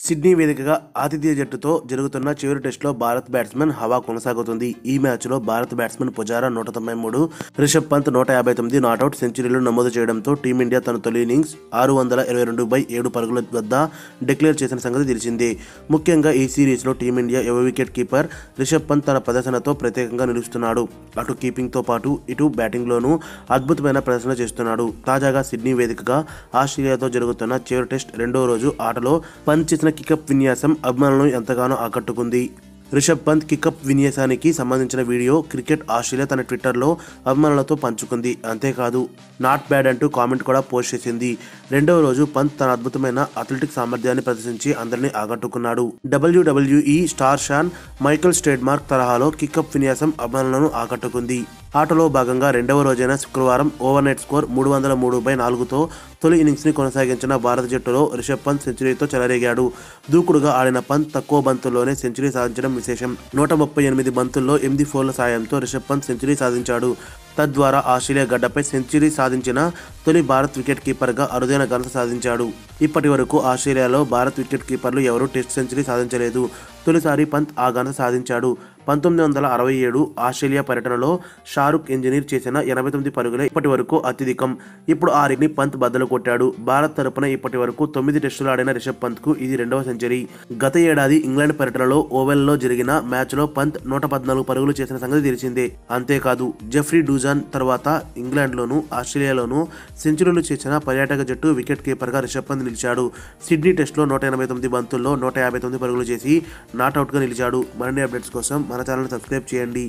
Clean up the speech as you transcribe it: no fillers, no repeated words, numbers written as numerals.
Sydney వేదికగా ఆతిథ్య జట్టుతో జరుగుతున్న చివరి టెస్టులో భారత్ బ్యాట్స్మెన్ హవా కొనసాగుతుంది. ఈ మ్యాచ్లో భారత బ్యాట్స్మెన్ పుజారా 193, రిషబ్ పంత్ 159 నాటౌట్ సెంచరీలు నమోదు చేయడంతో టీమిండియా తన తొలి ఇన్నింగ్స్ 622/7 పరుగుల వద్ద డిక్లేర్ చేసిన సంగతి తెలిసిందే. ముఖ్యంగా ఈ సిరీస్లో టీమిండియా యువ వికెట్ కీపర్ రిషబ్ పంత్ తన ప్రదర్శనతో ప్రత్యేకంగా నిలుస్తున్నాడు. అటు కీపింగ్తో పాటు ఇటు బ్యాటింగ్లోనూ అద్భుతమైన ప్రదర్శన చేస్తున్నాడు. తాజాగా సిడ్నీ వేదికగా ఆస్ట్రేలియాతో జరుగుతున్న చివరి టెస్ట్ రెండో రోజు ఆటలో పంత్ చేసిన కికప్ విన్యాసం అభిమానులను ఎంతగానో ఆకట్టుకుంది. రిషబ్ పంత్ కికప్ విన్యాసానికి సంబంధించిన వీడియో క్రికెట్ ఆస్ట్రేలియా తన ట్విట్టర్లో అభిమానులతో పంచుకుంది. అంతేకాదు నాట్ బ్యాడ్ అంటూ కామెంట్ కూడా పోస్ట్ చేసింది. రెండవ రోజు పంత్ తన అద్భుతమైన అథ్లెటిక్ సామర్థ్యాన్ని ప్రదర్శించి అందరినీ ఆకట్టుకున్నాడు. WWE star Shawn Michael trademark తరహాలో కికప్ విన్యాసం అభిమానులను ఆకట్టుకుంది. ఆటలో భాగంగా రెండవ రోజైన శుక్రవారం ఓవర్నైట్ స్కోర్ 303/4తో తొలి ఇన్నింగ్స్ని కొనసాగించిన భారత జట్టులో రిషబ్ పంత్ సెంచరీతో చెలరేగాడు. దూకుడుగా ఆడిన పంత్ తక్కువ బంతుల్లోనే సెంచరీ సాధించడం విశేషం. 138 బంతుల్లో 8 ఫోర్ల సాయంతో రిషబ్ పంత్ సెంచరీ సాధించాడు. తద్వారా ఆస్ట్రేలియా గడ్డపై సెంచరీ సాధించిన తొలి భారత్ వికెట్ కీపర్గా అరుదైన ఘనత సాధించాడు. ఇప్పటి వరకు ఆస్ట్రేలియాలో భారత్ వికెట్ కీపర్లు ఎవరూ టెస్ట్ సెంచరీ సాధించలేదు. తొలిసారి పంత్ ఆ ఘనత సాధించాడు. 1967 ఆస్ట్రేలియా పర్యటనలో షారుఖ్ ఇంజనీర్ చేసిన 89 పరుగులే ఇప్పటి వరకు అత్యధికం. ఇప్పుడు ఆ రికార్డుని పంత్ బద్దలు కొట్టాడు. భారత్ తరపున ఇప్పటి వరకు 9 టెస్టులు ఆడిన రిషబ్ పంత్కు ఇది రెండవ సెంచరీ. గత ఏడాది ఇంగ్లాండ్ పర్యటనలో ఓవెల్లో జరిగిన మ్యాచ్లో పంత్ 114 పరుగులు చేసిన సంగతి తెలిసిందే. అంతేకాదు జెఫ్రీ డూజాన్ తర్వాత ఇంగ్లాండ్లోనూ ఆస్ట్రేలియాలోనూ సెంచరీలు చేసిన పర్యాటక జట్టు వికెట్ కీపర్గా రిషబ్ పంత్ నిలిచాడు. సిడ్నీ టెస్టులో 189 బంతుల్లో 159 పరుగులు చేసి నాట్అవుట్గా నిలిచాడు. మరిన్ని అప్డేట్స్ కోసం మన ఛానల్ని సబ్స్క్రైబ్ చేయండి.